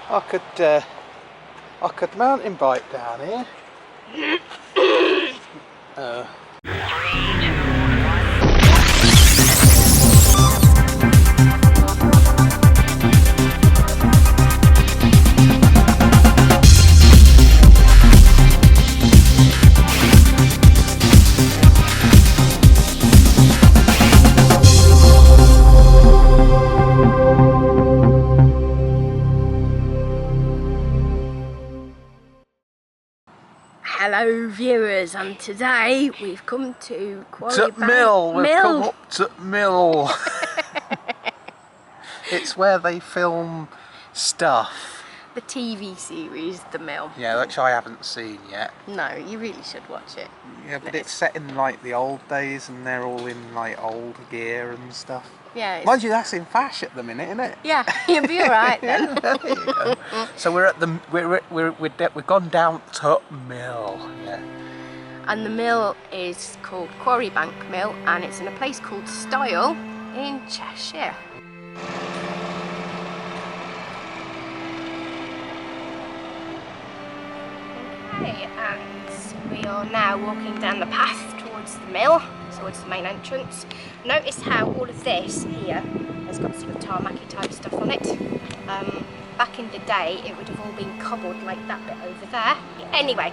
I could mountain bike down here. Hello viewers, and today we've come to Quarry Bank Mill. We've come up to Mill. It's where they film stuff. The TV series, The Mill. Yeah, which I haven't seen yet. No, you really should watch it. Yeah, but it's set in like the old days and they're all in like old gear and stuff. Yeah. Mind you, that's in fashion at the minute, isn't it? Yeah, you'll be alright then. There you go. So we're at the we've gone down to Mill. Yeah. And the mill is called Quarry Bank Mill, and it's in a place called Styal in Cheshire. Okay, and we are now walking down the path towards the mill, towards the main entrance. Notice how all of this here has got sort of tarmacy type stuff on it. Back in the day it would have all been cobbled like that bit over there. Anyway,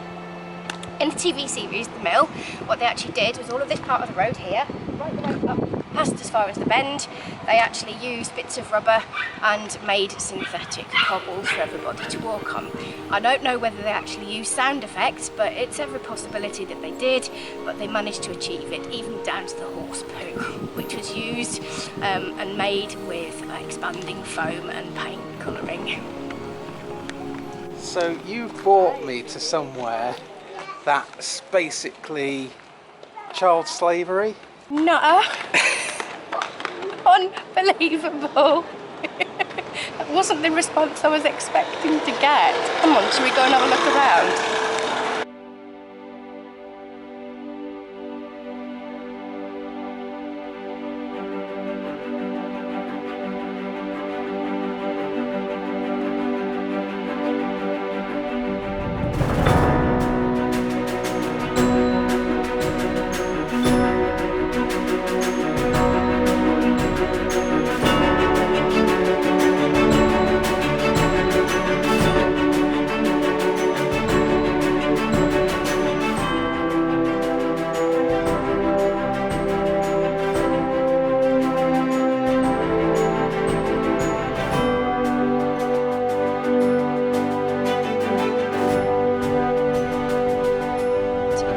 in the TV series The Mill, what they actually did was all of this part of the road here, right the way up past as far as the bend, they actually used bits of rubber and made synthetic cobbles for everybody to walk on. I don't know whether they actually used sound effects, but it's every possibility that they did, but they managed to achieve it, even down to the horse poo, which was used and made with expanding foam and paint colouring. So you brought me to somewhere that's basically child slavery? No. Unbelievable. That wasn't the response I was expecting to get. Come on, shall we go and have a look around?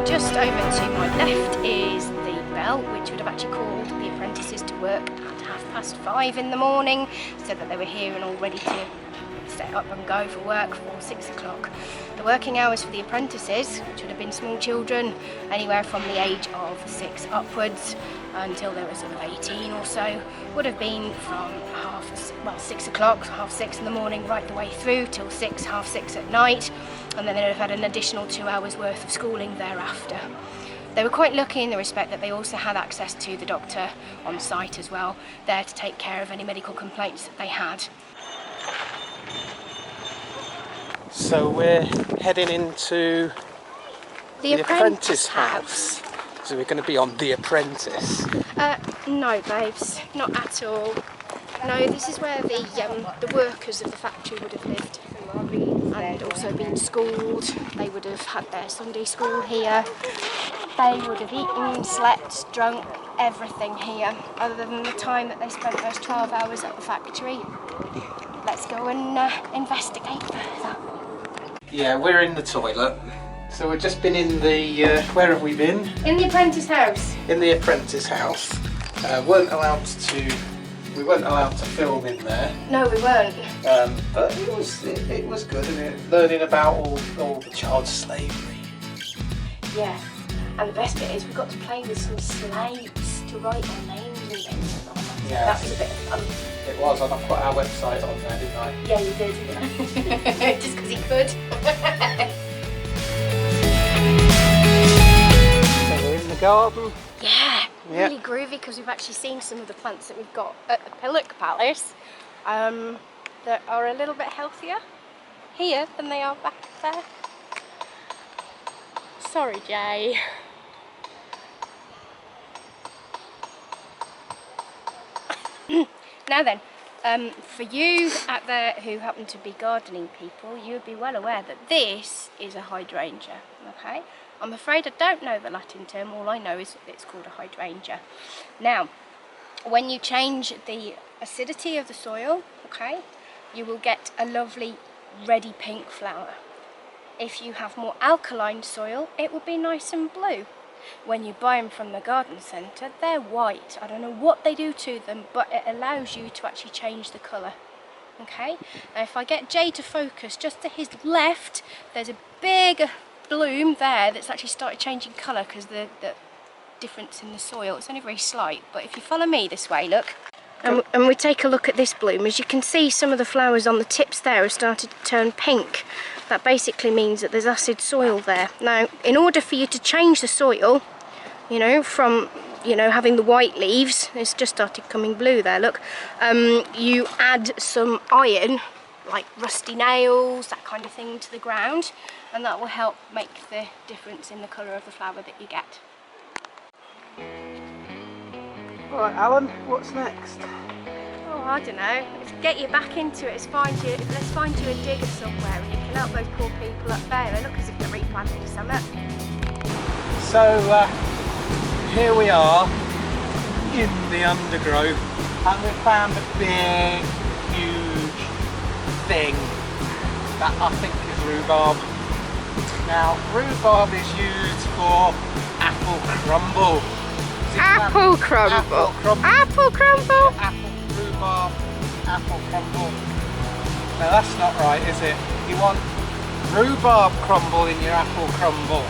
Just over to my left is the bell, which would have actually called the apprentices to work at 5:30 in the morning, so that they were here and all ready to set up and go for work for 6 o'clock. The working hours for the apprentices, which would have been small children, anywhere from the age of 6 upwards until they were sort of 18 or so, would have been from 6 o'clock, 6:30 in the morning, right the way through till 6, 6:30 at night, and then they'd have had an additional 2 hours worth of schooling thereafter. They were quite lucky in the respect that they also had access to the doctor on site as well, there to take care of any medical complaints that they had. So we're heading into the Apprentice House. So we're going to be on The Apprentice. No babes, not at all. No, this is where the workers of the factory would have lived and also been schooled. They would have had their Sunday school here. They would have eaten, slept, drunk, everything here, other than the time that they spent those 12 hours at the factory. Let's go and investigate further. Yeah, we're in the toilet. So we've just been in the, where have we been? In the Apprentice House. In the Apprentice House. We weren't allowed to film in there. No, we weren't. But it was good, isn't it? Learning about all the child slavery. Yeah, and the best bit is we got to play with some slates to write our names and things. Yeah, that was a bit of fun. It was, and I put our website on there, didn't I? Yeah, you did. Just because he could. So we're in the garden. Yeah, really groovy, because we've actually seen some of the plants that we've got at the Pillock Palace that are a little bit healthier. here than they are back there. Sorry, Jay. Now then, for you out there who happen to be gardening people, you would be well aware that this is a hydrangea, okay? I'm afraid I don't know the Latin term, all I know is it's called a hydrangea. Now, when you change the acidity of the soil, okay, you will get a lovely reddy pink flower. If you have more alkaline soil, it will be nice and blue. When you buy them from the garden centre, they're white. I don't know what they do to them, but it allows you to actually change the colour. Okay, now if I get Jay to focus, just to his left, there's a big bloom there that's actually started changing colour because the difference in the soil, it's only very slight. But if you follow me this way, look, and we take a look at this bloom, as you can see, some of the flowers on the tips there have started to turn pink. That basically means that there's acid soil there. Now, in order for you to change the soil, you know, from, you know, having the white leaves, it's just started coming blue there, look, you add some iron, like rusty nails, that kind of thing, to the ground, and that will help make the difference in the colour of the flower that you get. Alright, Alan, what's next? Oh, I don't know. Let's get you back into it. Let's find you a digger somewhere and you can help those poor people up there. They look as if they're replanting something. So, here we are in the undergrowth and we found a big, huge thing that I think is rhubarb. Now, rhubarb is used for apple crumble. Apple crumble. Apple crumble. Apple rhubarb, apple crumble. No, that's not right, is it? You want rhubarb crumble in your apple crumble.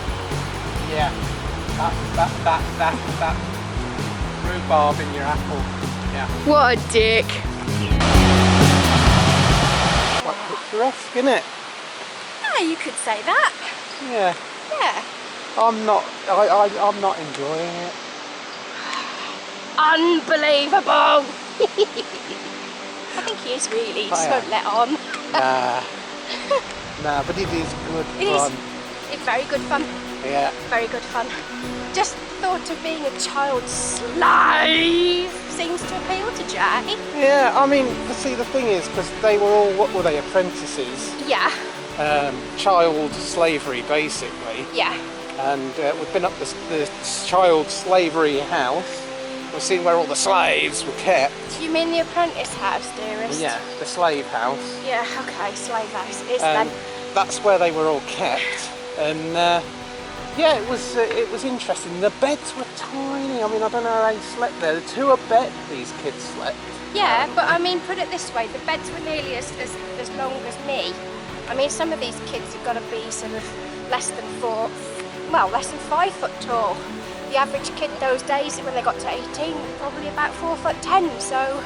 Yeah, that rhubarb in your apple. Yeah. What a dick. Quite picturesque, isn't it? Yeah, you could say that. Yeah. Yeah. I'm not enjoying it. Unbelievable! I think he is really, just won't let on. Nah, but it is good fun. It's very good fun. Yeah. Very good fun. Just the thought of being a child slave seems to appeal to Jay. Yeah, I mean, see, the thing is, because they were all, what were they, apprentices? Yeah. Child slavery, basically. Yeah. And we've been up the child slavery house. We've seen where all the slaves were kept. You mean the Apprentice House, dearest? Yeah, the slave house. Yeah, okay, slave house. It's them. That's where they were all kept. And yeah, it was interesting. The beds were tiny. I mean, I don't know how they slept there. The two a bed these kids slept. Yeah, but I mean, put it this way, the beds were nearly as long as me. I mean, some of these kids have got to be sort of less than 5 foot tall. The average kid those days, when they got to 18, were probably about 4'10", so,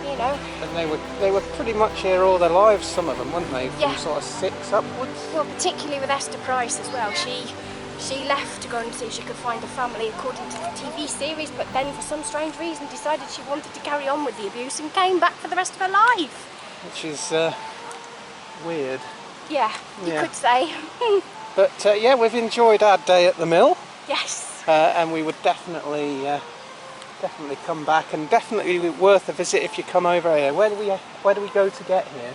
you know. And they were pretty much here all their lives, some of them, weren't they? From sort of 6 upwards. Well, particularly with Esther Price as well. She left to go and see if she could find a family according to the TV series, but then for some strange reason decided she wanted to carry on with the abuse and came back for the rest of her life. Which is weird. Yeah, you could say. But yeah, we've enjoyed our day at the mill. Yes. And we would definitely come back, and definitely worth a visit if you come over here. Where do we go to get here?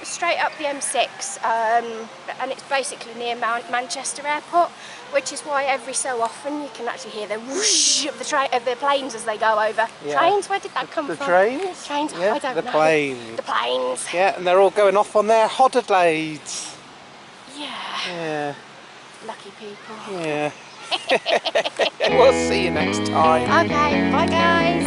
Straight up the M6, and it's basically near Manchester Airport, which is why every so often you can actually hear the whoosh of the planes as they go over. Yeah. Trains? Where did that come from? The trains? Trains? Yeah, I don't know. The planes. The planes. Yeah, and they're all going off on their holidays. Yeah. Yeah. Lucky people. Yeah. We'll see you next time. Okay, bye guys.